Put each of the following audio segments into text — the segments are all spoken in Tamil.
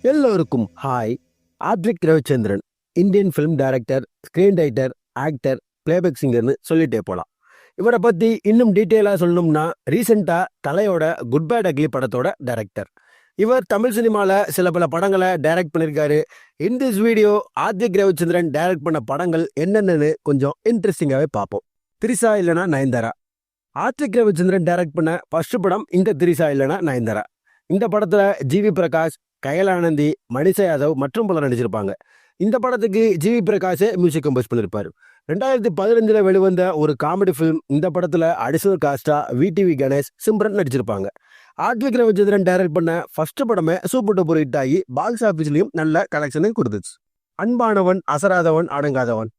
எல்லோருக்கும் hi. Advik Ravichandran Indian film director, screen writer, actor, playback சிங்கர்னு சொல்லிட்டே போகலாம். இவரை பற்றி இன்னும் டீட்டெயிலாக சொல்லணும்னா ரீசெண்டாக தலையோட குட் பேட் அக்லி படத்தோட டைரக்டர். இவர் தமிழ் சினிமாவில் சில பல படங்களை டைரக்ட் பண்ணியிருக்காரு. In this video Advik Ravichandran direct பண்ண படங்கள் என்னென்னு கொஞ்சம் இன்ட்ரெஸ்டிங்காகவே பார்ப்போம். திரிசா இல்லைனா நயன்தாரா. ஆத்விக் ரவிச்சந்திரன் டைரக்ட் பண்ண ஃபர்ஸ்ட் படம் இந்த திரிசா இல்லைனா நயன்தாரா. இந்த படத்தில் ஜிவி பிரகாஷ், கயலானந்தி, மணிஷா யாதவ் மற்றும் பலர் நடிச்சிருப்பாங்க. இந்த படத்துக்கு ஜிவி பிரகாஷே மியூசிக் கம்போஸ் பண்ணியிருப்பார். 2015 வெளிவந்த ஒரு காமெடி ஃபிலிம். இந்த படத்தில் அடிஷனல் காஸ்டா விடிவி கணேஷ், சிம்ரன் நடிச்சிருப்பாங்க. ஆத்விக் ரவிச்சந்திரன் டைரக்ட் பண்ண ஃபர்ஸ்ட் படமே சூப்பர் டூப்பர் ஹிட் ஆகி பாக்ஸ் ஆஃபீஸ்லையும் நல்ல கலெக்ஷனை கொடுத்துச்சு. அன்பானவன், அசராதவன், அடங்காதவன்.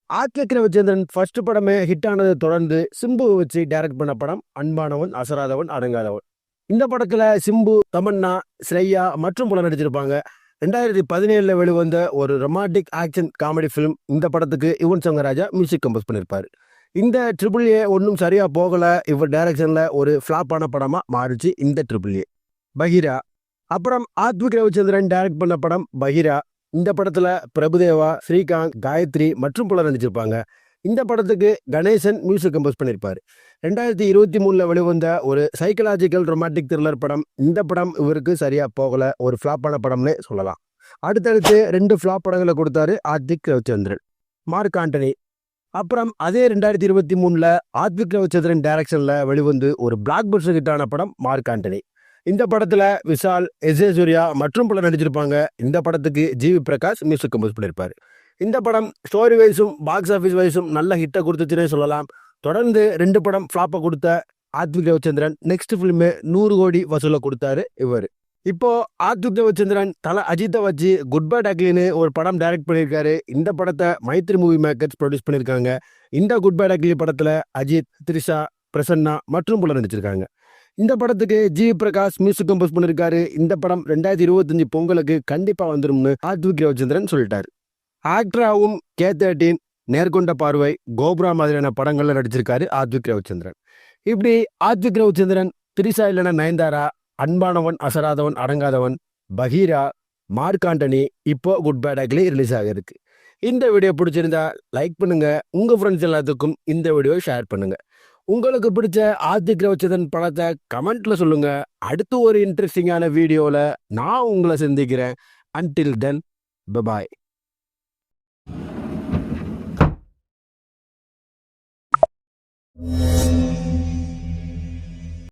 ஆத்விக் ரவிச்சந்திரன் ஃபர்ஸ்ட் படமே ஹிட் ஆனதை தொடர்ந்து சிம்புவை வச்சு டைரக்ட் பண்ண படம் அன்பானவன், அசராதவன், அடங்காதவன். இந்த படத்துல சிம்பு, தமன்னா, ஸ்ரேயா மற்றும் பலர் நடிச்சிருப்பாங்க. 2017 வெளிவந்த ஒரு ரொமான்டிக் ஆக்ஷன் காமெடி ஃபிலிம். இந்த படத்துக்கு யுவன் சங்கர் ராஜா மியூசிக் கம்போஸ் பண்ணியிருப்பாரு. இந்த ட்ரிபிள் ஏ ஒன்றும் சரியா போகல. இவர் டைரக்ஷன்ல ஒரு ஃபிளாப்பான படமா மாறிச்சு இந்த ட்ரிபிள் ஏ. பஹீரா. அப்புறம் ஆத்விக் ரவிச்சந்திரன் டைரக்ட் பண்ண படம் பஹீரா. இந்த படத்துல பிரபுதேவா, ஸ்ரீகாந்த், காயத்ரி மற்றும் பலர் நடிச்சிருப்பாங்க. இந்த படத்துக்கு கணேசன் மியூசிக் கம்போஸ் பண்ணியிருப்பார். 2023 வெளிவந்த ஒரு சைக்கலாஜிக்கல் ரொமான்டிக் த்ரில்லர் படம். இந்த படம் இவருக்கு சரியா போகல, ஒரு ஃபிளாப்பான படம்னே சொல்லலாம். அடுத்தடுத்து 2 ஃபிளாப் படங்களை கொடுத்தாரு ஆத்விக் ரவிச்சந்திரன். Mark Antony. அப்புறம் அதே 2023 ஆத்விக் ரவிச்சந்திரன் டைரக்ஷன்ல வெளிவந்து ஒரு பிளாக் பஸ்டர் ஹிட்டான படம் மார்க் ஆண்டனி. இந்த படத்துல விஷால், எஸ் ஏ சூர்யா மற்றும் பலர் நடிச்சிருப்பாங்க. இந்த படத்துக்கு ஜிவி பிரகாஷ் மியூசிக் கம்போஸ் பண்ணியிருப்பாரு. இந்த படம் ஸ்டோரி வைஸும் பாக்ஸ் ஆஃபீஸ் வைஸும் நல்ல ஹிட்டை கொடுத்துச்சுன்னே சொல்லலாம். தொடர்ந்து 2 படம் ஃப்ளாப்பை கொடுத்த ஆத்விக் ரவிச்சந்திரன் நெக்ஸ்ட் ஃபிலிமே 100 கோடி வசூலை கொடுத்தாரு இவர். இப்போ ஆத்விக் ரவிச்சந்திரன் தலை அஜித்தை வச்சு குட் பேட் அக்லின்னு ஒரு படம் டைரக்ட் பண்ணியிருக்காரு. இந்த படத்தை மைத்ரி மூவி மேக்கர்ஸ் ப்ரொடியூஸ் பண்ணியிருக்காங்க. இந்த குட் பேட் அக்லி படத்தில் அஜித், த்ரிஷா, பிரசன்னா மற்றும் பலர் நடிச்சிருக்காங்க. இந்த படத்துக்கு ஜிவி பிரகாஷ் மியூசிக் கம்போஸ் பண்ணியிருக்காரு. இந்த படம் 2025 பொங்கலுக்கு கண்டிப்பாக வந்துரும்னு ஆத்விக் ரவிச்சந்திரன் சொல்லிட்டாரு. ஆக்டராகவும் K13, நேர்கொண்ட பார்வை, கோப்ரா மாதிரியான படங்கள்ல நடிச்சிருக்காரு ஆத்விக் ரவிச்சந்திரன். இப்படி ஆத்விக் ரவிச்சந்திரன் திரிசா இல்லைனா நயன்தாரா, அன்பானவன், அசராதவன், அடங்காதவன், பஹீரா, மார்க் ஆண்டனி, இப்போ குட் பேட் அக்லி ரிலீஸ் ஆகிருக்கு. இந்த வீடியோ பிடிச்சிருந்தா லைக் பண்ணுங்க. உங்க ஃப்ரெண்ட்ஸ் எல்லாத்துக்கும் இந்த வீடியோ ஷேர் பண்ணுங்க. உங்களுக்கு பிடிச்ச ஆத்விக் ரவிச்சந்திரன் படத்தை கமெண்ட்ல சொல்லுங்க. அடுத்து ஒரு இன்ட்ரெஸ்டிங்கான வீடியோல நான் உங்களை சந்திக்கிறேன். Until then, bye. Thank you.